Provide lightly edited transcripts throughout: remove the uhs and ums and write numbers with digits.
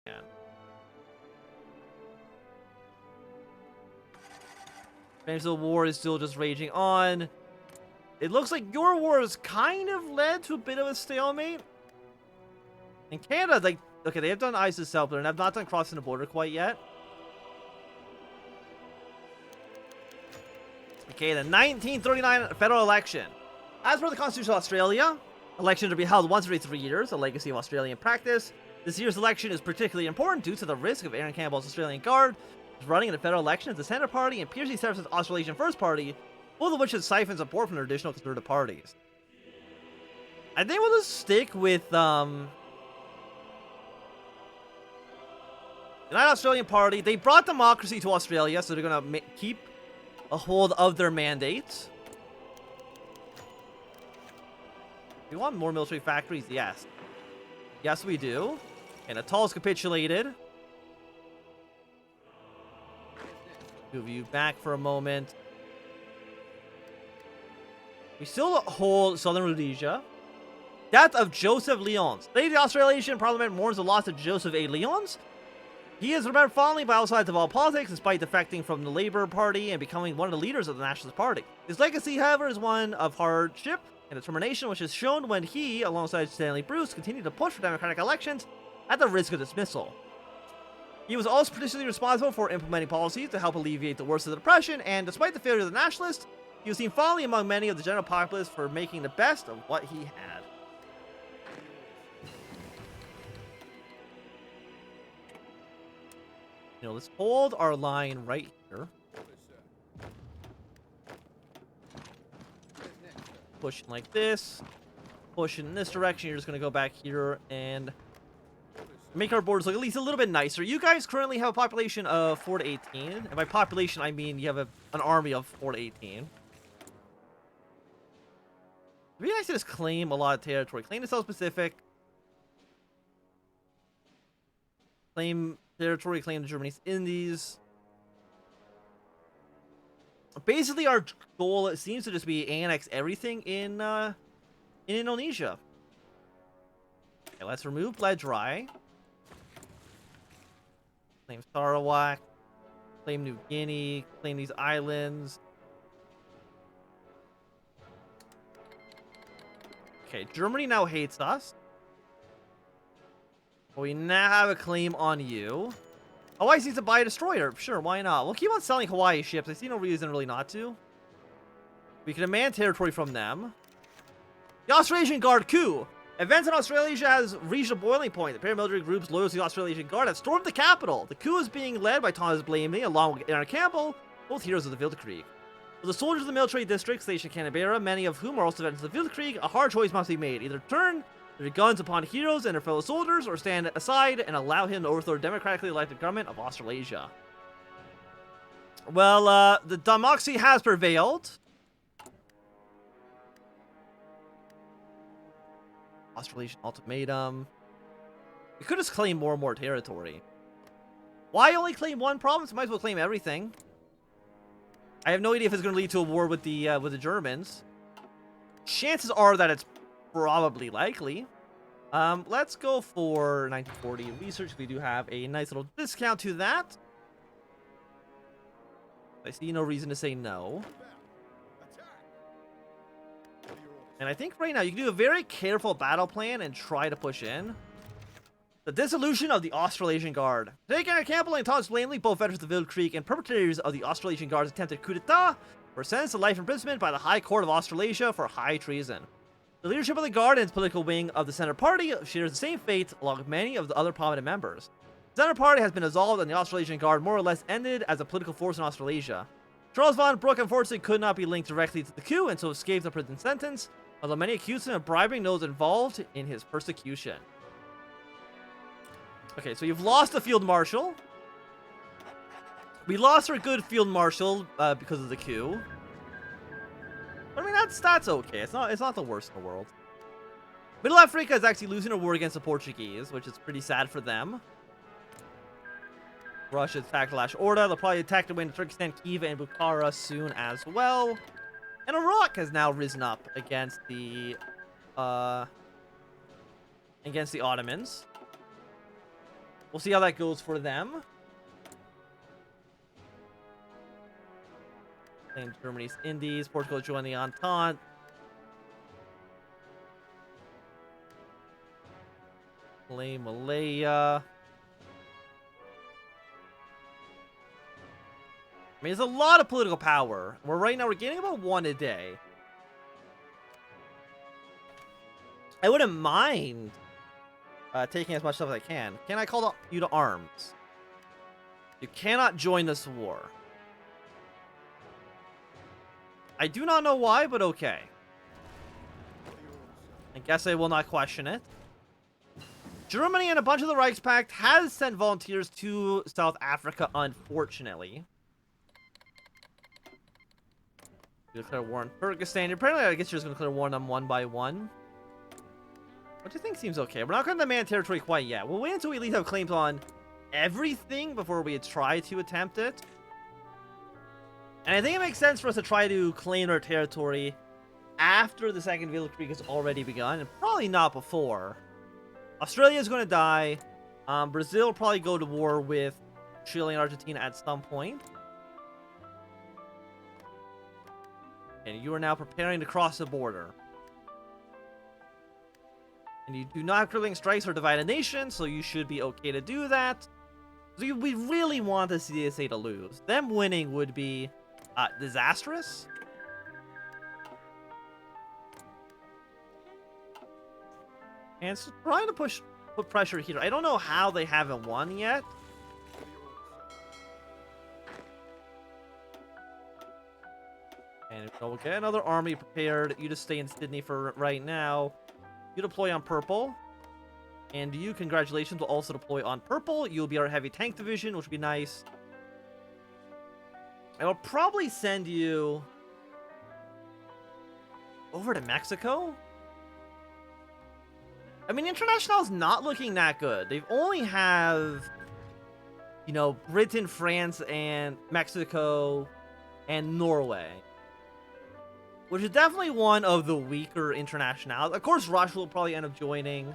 Yeah. Peninsula War is still just raging on. It looks like your war has kind of led to a bit of a stalemate. In Canada, like, okay, they have done ISIS South, and have not done crossing the border quite yet. Okay, the 1939 federal election. As per the Constitution of Australia, elections are to be held once every 3 years, a legacy of Australian practice. This year's election is particularly important due to the risk of Aaron Campbell's Australian Guard running in the federal election as the Centre Party and Piercy Service's Australasian First Party, both of which have siphoned support from the traditional Conservative parties. I think we'll just stick with United Australian Party. They brought democracy to Australia, so they're going to keep a hold of their mandate. We want more military factories? Yes. Yes, we do. And Natal's capitulated. Move you back for a moment. We still hold Southern Rhodesia. Death of Joseph Lyons. Today, the Australasian Parliament mourns the loss of Joseph A. Lyons. He is remembered fondly by all sides of all politics, despite defecting from the Labour Party and becoming one of the leaders of the Nationalist Party. His legacy, however, is one of hardship and determination, which is shown when he, alongside Stanley Bruce, continued to push for democratic elections at the risk of dismissal. He was also particularly responsible for implementing policies to help alleviate the worst of the depression, and despite the failure of the Nationalists, he was seen fondly among many of the general populace for making the best of what he had. You know, let's hold our line right here. Pushing like this. Pushing in this direction. You're just going to go back here and make our borders look at least a little bit nicer. You guys currently have a population of 4 to 18. And by population, I mean you have an army of 4 to 18. It'd be nice to just claim a lot of territory. Claim the South Pacific. Claim territory, claim the Germany's Indies. Basically, our goal seems to just be annex everything in Indonesia. Okay, let's remove Ledrai. Claim Sarawak. Claim New Guinea. Claim these islands. Okay, Germany now hates us. We now have a claim on you. Hawaii seeks to buy a destroyer. Sure, why not? We'll keep on selling Hawaii ships. I see no reason really not to. We can demand territory from them. The Australasian Guard coup. Events in Australasia has reached a boiling point. The paramilitary groups loyal to the Australasian Guard have stormed the capital. The coup is being led by Thomas Blamey along with Aaron Campbell, both heroes of the Field Creek. For the soldiers of the military district stationed in Canberra, many of whom are also veterans of the Field Creek, a hard choice must be made. Either turn their guns upon heroes and their fellow soldiers, or stand aside and allow him to overthrow the democratically elected government of Australasia. Well, the democracy has prevailed. Australasian ultimatum. We could just claim more and more territory. Why only claim one province? Might as well claim everything. I have no idea if it's going to lead to a war with the Germans. Chances are that it's probably likely. Let's go for 1940 research. We do have a nice little discount to that. I see no reason to say no. And I think right now you can do a very careful battle plan and try to push in. The dissolution of the Australasian Guard. Today, Aaron Campbell and Thomas Blamey, both veterans of Field Creek and perpetrators of the Australasian Guard's attempted coup d'etat, were sentenced to life imprisonment by the High Court of Australasia for high treason. The leadership of the Guard and its political wing of the Centre Party shares the same fate along with many of the other prominent members. The Centre Party has been dissolved and the Australasian Guard more or less ended as a political force in Australasia. Charles Von Brook unfortunately could not be linked directly to the coup and so escaped the prison sentence, although many accused him of bribing those involved in his persecution. Okay, so you've lost the Field Marshal. We lost our good Field Marshal because of the coup. But I mean, that's okay. It's not the worst in the world. Middle Africa is actually losing a war against the Portuguese, which is pretty sad for them. Russia attacked Lash Orda. They'll probably attack to win Turkestan, Khiva, and Bukhara soon as well. And Iraq has now risen up against the Ottomans. We'll see how that goes for them. Claim Germany's Indies. Portugal join the Entente. Claim Malaya. I mean, there's a lot of political power. Right now we're getting about 1 a day. I wouldn't mind taking as much stuff as I can. Can I call you to arms? You cannot join this war. I do not know why, but okay. I guess I will not question it. Germany and a bunch of the Reichspakt has sent volunteers to South Africa, unfortunately. You declare war on Kyrgyzstan. Apparently, I guess you're just going to declare war on them one by one. Which I think seems okay. We're not going to demand territory quite yet. We'll wait until we at least have claims on everything before we try to attempt it. And I think it makes sense for us to try to claim our territory after the Second Weltkrieg has already begun, and probably not before. Australia is going to die. Brazil will probably go to war with Chile and Argentina at some point. And you are now preparing to cross the border. And you do not have crippling strikes or divide a nation, so you should be okay to do that. So we really want the CSA to lose. Them winning would be disastrous. And so trying to put pressure here. I don't know how they haven't won yet. And we'll get another army prepared. You just stay in Sydney for right now. You deploy on purple. And you, congratulations, will also deploy on purple. You'll be our heavy tank division, which would be nice. I will probably send you over to Mexico. I mean, International's not looking that good. They've only have, you know, Britain, France, and Mexico, and Norway. Which is definitely one of the weaker Internationals. Of course, Russia will probably end up joining.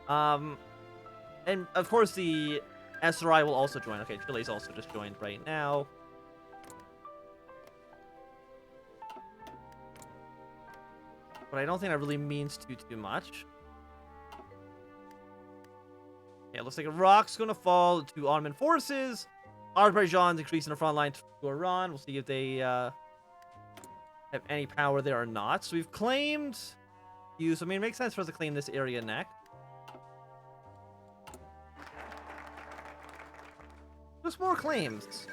And, of course, the SRI will also join. Okay, Chile's also just joined right now. But I don't think that really means too much. Yeah, it looks like Iraq's going to fall to Ottoman forces. Azerbaijan's increasing the front line to Iran. We'll see if they have any power there or not. So we've claimed you. So, I mean, it makes sense for us to claim this area next. Just more claims.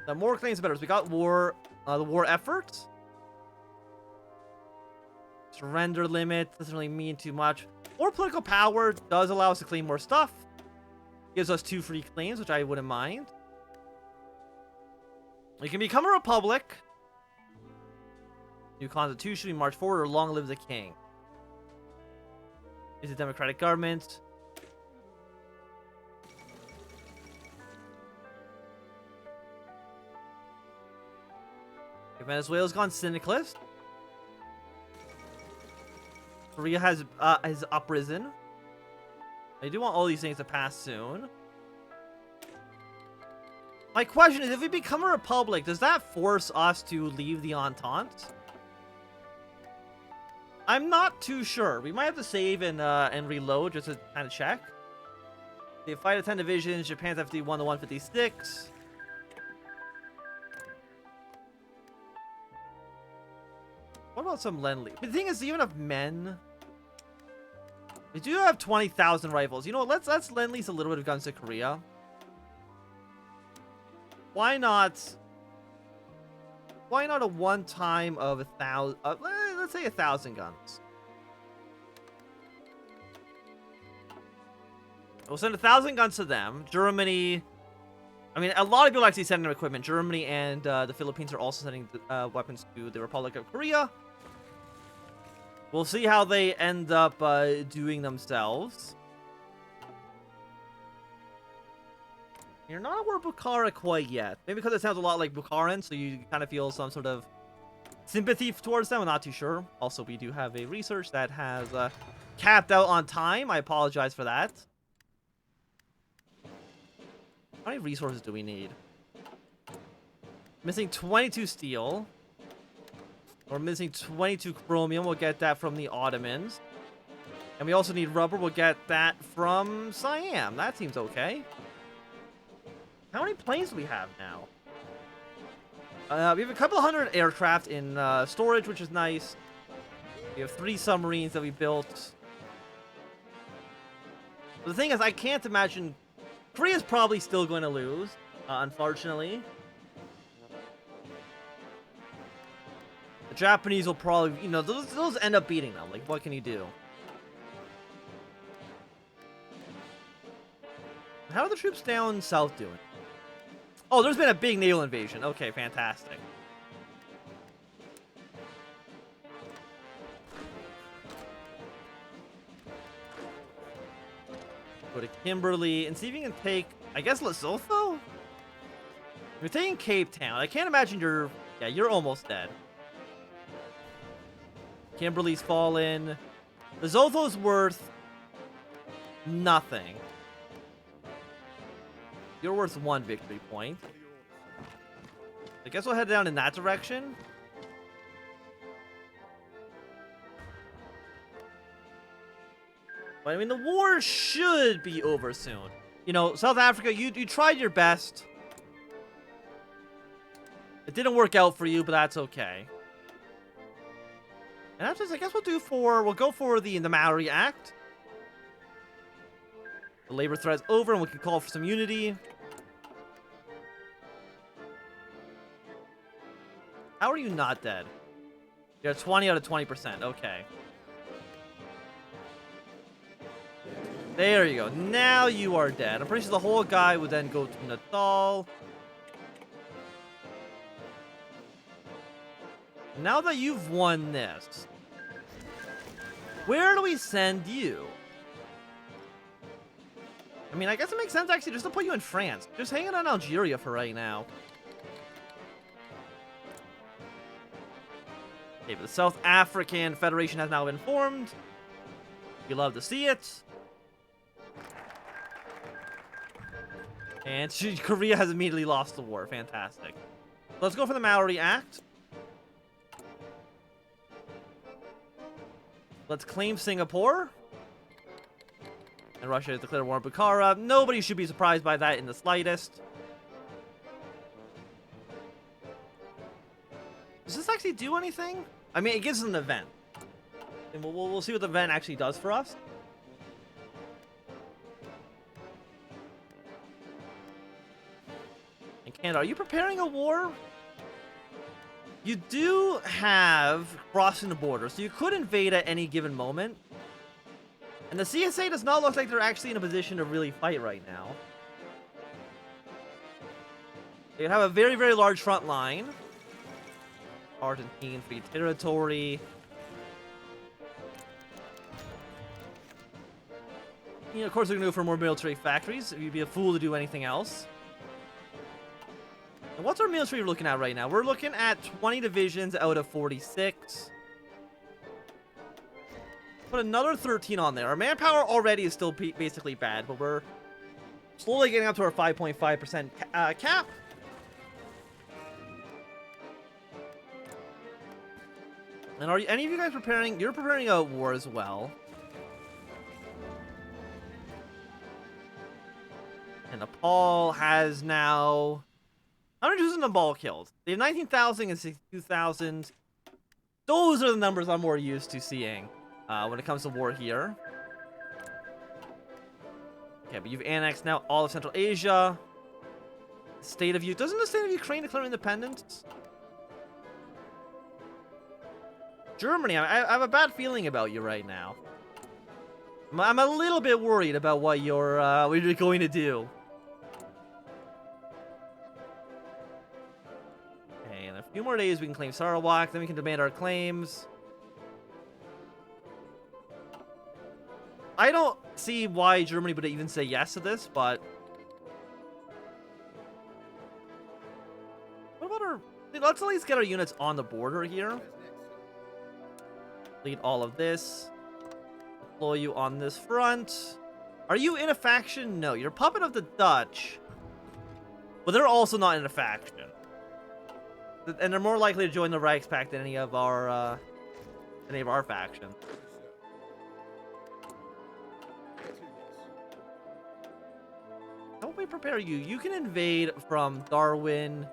The more claims, the better. So we got war, the war effort. Surrender limit doesn't really mean too much. More political power does allow us to claim more stuff. Gives us 2 free claims, which I wouldn't mind. We can become a republic. New constitution, we march forward, or long live the king. Is a democratic government. Venezuela's gone syndicalist. Korea has uprisen. I do want all these things to pass soon. My question is, if we become a republic, does that force us to leave the Entente? I'm not too sure. We might have to save and reload just to kind of check. They fight at 10 divisions. Japan's FD 1 to 156. What about some Lend-Lease? The thing is, even if men... We do have 20,000 rifles. You know what? Let's Lend-Lease a little bit of guns to Korea. Why not... Why not a one-time of 1,000... let's say 1,000 guns. We'll send 1,000 guns to them. Germany... I mean, a lot of people actually send them equipment. Germany and the Philippines are also sending weapons to the Republic of Korea. We'll see how they end up doing themselves. You're not at war with Bukhara quite yet. Maybe because it sounds a lot like Bukharan, so you kind of feel some sort of sympathy towards them. I'm not too sure. Also, we do have a research that has capped out on time. I apologize for that. How many resources do we need? Missing 22 steel. We're missing 22 chromium. We'll get that from the Ottomans. And we also need rubber. We'll get that from Siam. That seems okay. How many planes do we have now? We have a couple hundred aircraft in storage, which is nice. We have 3 submarines that we built. But the thing is, I can't imagine... Korea's probably still going to lose, unfortunately. The Japanese will probably, you know, those end up beating them. Like, what can you do? How are the troops down south doing? Oh, there's been a big naval invasion. Okay, fantastic. Go to Kimberley and see if you can take, I guess, Lesotho? You're taking Cape Town. I can't imagine you're... Yeah, you're almost dead. Kimberley's fallen. Lesotho's worth... nothing. You're worth 1 victory point. I guess we'll head down in that direction. But I mean, the war should be over soon. You know, South Africa, you tried your best. It didn't work out for you, but that's okay. And after this, I guess we'll go for the Maori Act. The labor threat's over, and we can call for some unity. How are you not dead? You're 20 out of 20%. Okay. There you go. Now you are dead. I'm pretty sure the whole guy would then go to Natal. Now that you've won this, where do we send you? I mean, I guess it makes sense actually just to put you in France. Just hang it on Algeria for right now. Okay, but the South African Federation has now been formed. You love to see it. And Korea has immediately lost the war. Fantastic. Let's go for the Maori Act. Let's claim Singapore. And Russia has declared war on Bukhara. Nobody should be surprised by that in the slightest. Does this actually do anything? I mean, it gives us an event. And we'll see what the event actually does for us. And Canada, are you preparing a war? You do have crossing the border, so you could invade at any given moment. And the CSA does not look like they're actually in a position to really fight right now. They have a very, very large front line. Argentine Free Territory. You know, of course, they're going to go for more military factories. You'd be a fool to do anything else. And what's our military we're looking at right now? We're looking at 20 divisions out of 46. Put another 13 on there. Our manpower already is still basically bad, but we're slowly getting up to our 5.5% cap. And are any of you guys preparing? You're preparing a war as well. And Nepal has now... How many Jews in Nepal killed? They have 19,000 and 62,000. Those are the numbers I'm more used to seeing when it comes to war here. Okay, but you've annexed now all of Central Asia. State of Doesn't the state of Ukraine declare independence? Germany, I have a bad feeling about you right now. I'm a little bit worried about what you're going to do. Okay, in a few more days we can claim Sarawak, then we can demand our claims. I don't see why Germany would even say yes to this, but... What about our... Let's at least get our units on the border here. Lead all of this. Deploy you on this front. Are you in a faction? No, you're a puppet of the Dutch. But they're also not in a faction. And they're more likely to join the Reichspakt than any of our factions. How about we prepare you? You can invade from Darwin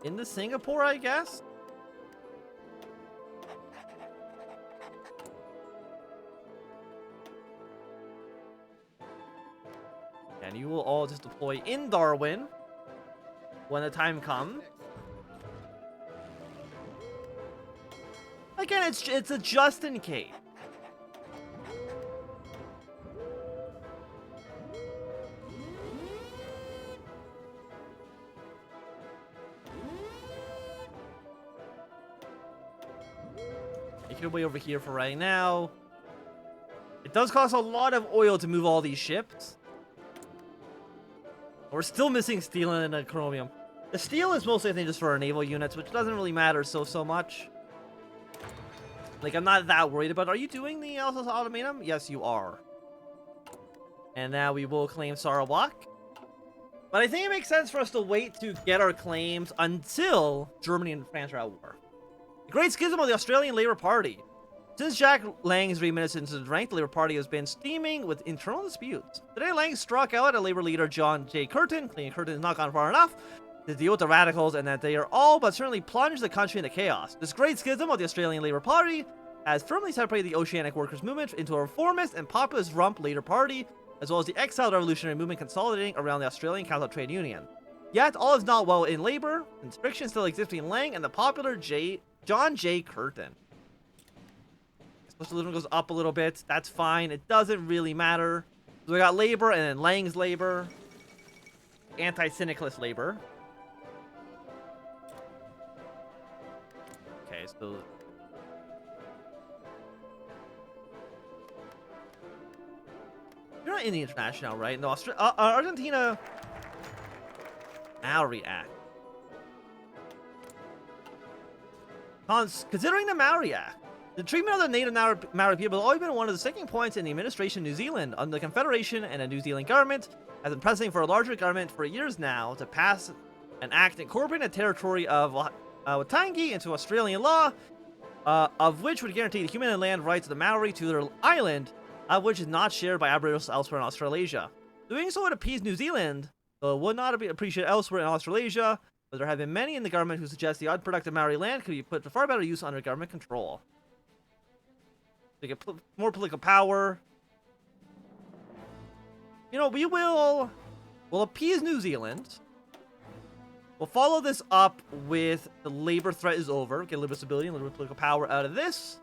into Singapore, I guess? And you will all just deploy in Darwin when the time comes. Again, it's a just in case. Make your way over here for right now. It does cost a lot of oil to move all these ships. We're still missing steel and chromium. The steel is mostly, I think, just for our naval units, which doesn't really matter so much. Like, I'm not that worried about. Are you doing the Alsace Ultimatum? Yes, you are. And now we will claim Sarawak. But I think it makes sense for us to wait to get our claims until Germany and France are at war. The Great Schism of the Australian Labour Party. Since Jack Lang's re-admittance into the rank, the Labour Party has been steaming with internal disputes. Today, Lang struck out at Labour leader John J. Curtin, claiming Curtin has not gone far enough to deal with the radicals and that they are all but certainly plunged the country into chaos. This Great Schism of the Australian Labour Party has firmly separated the Oceanic Workers' Movement into a reformist and populist rump Labour Party, as well as the exiled revolutionary movement consolidating around the Australian Capital Trade Union. Yet, all is not well in Labour, and friction still exists between Lang and the popular John J. Curtin. Socialism goes up a little bit. That's fine. It doesn't really matter. So we got Labour and then Lang's Labour. Anti-syndicalist Labour. Okay, so... You're not in the International, right? No, Argentina... Maori Act. Considering the Maori Act, the treatment of the native Maori people has always been one of the sticking points in the administration of New Zealand. Under the Confederation and the New Zealand government has been pressing for a larger government for years now to pass an act incorporating the territory of Waitangi into Australian law, of which would guarantee the human and land rights of the Maori to their island, which is not shared by Aboriginals elsewhere in Australasia. Doing so would appease New Zealand, though it would not be appreciated elsewhere in Australasia, but there have been many in the government who suggest the unproductive Maori land could be put to far better use under government control. To get more political power. You know, we'll appease New Zealand. We'll follow this up with the labor threat is over. Get a little bit of stability and a little bit of political power out of this.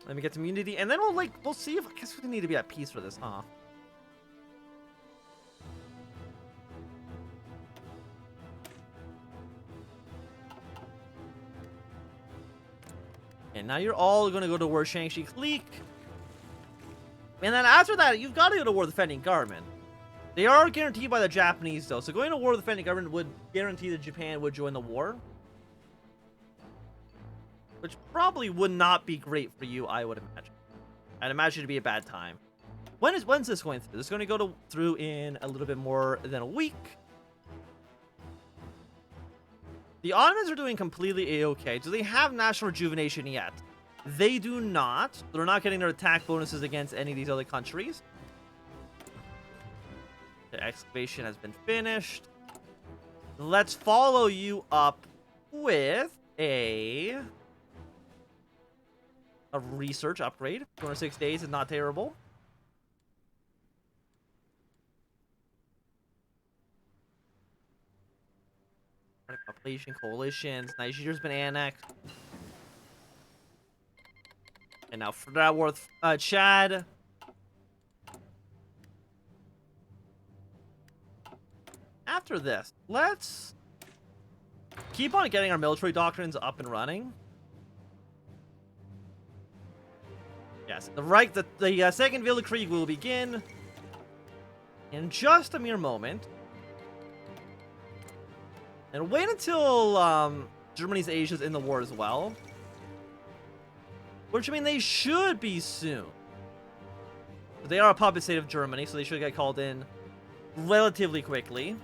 Let me get some unity, and then we'll see if I guess we need to be at peace for this, huh? And now you're all going to go to war Shang-Chi Leak. And then after that, you've got to go to war with the defending government. They are guaranteed by the Japanese, though. So going to war with the defending government would guarantee that Japan would join the war. Which probably would not be great for you, I would imagine. I'd imagine it'd be a bad time. When's this going through? This is going to go through in a little bit more than a week. The Ottomans are doing completely a-okay. Do they have national rejuvenation yet? They do not. They're not getting their attack bonuses against any of these other countries. The excavation has been finished. Let's follow you up with a research upgrade. 206 days is not terrible. Population coalitions. Nigeria's been annexed. And now for that worth Chad. After this, let's keep on getting our military doctrines up and running. Yes, the second Weltkrieg will begin in just a mere moment. And wait until Germany's Asia's in the war as well. Which, I mean, they should be soon. But they are a puppet state of Germany, so they should get called in relatively quickly.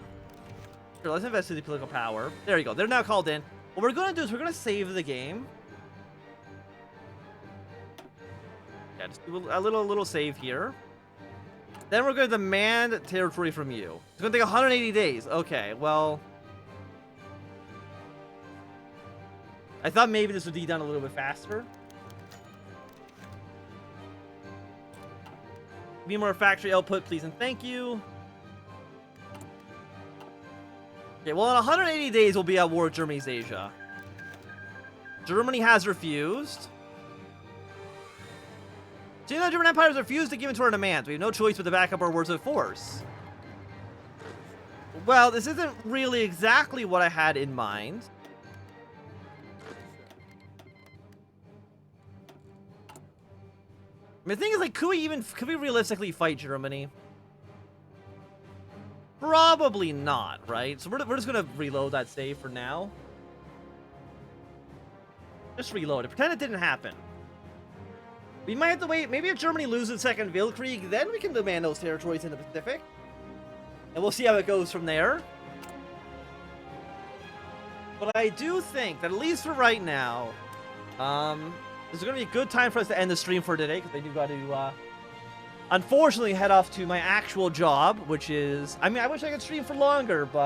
Sure, let's invest in the political power. There you go. They're now called in. What we're going to do is we're going to save the game. Yeah, just do a little save here. Then we're going to demand territory from you. It's going to take 180 days. Okay, well... I thought maybe this would be done a little bit faster. Be more factory output, please, and thank you. Okay, well, in 180 days, we'll be at war with Germany's Asia. Germany has refused. So, the German Empire has refused to give in to our demands. We have no choice but to back up our words of force. Well, this isn't really exactly what I had in mind. I mean, the thing is, like, could we realistically fight Germany? Probably not, right? So we're just gonna reload that save for now. Just reload it. Pretend it didn't happen. We might have to wait. Maybe if Germany loses the Second Weltkrieg, then we can demand those territories in the Pacific. And we'll see how it goes from there. But I do think that, at least for right now, this is going to be a good time for us to end the stream for today, because I do got to, unfortunately, head off to my actual job, which is... I mean, I wish I could stream for longer, but...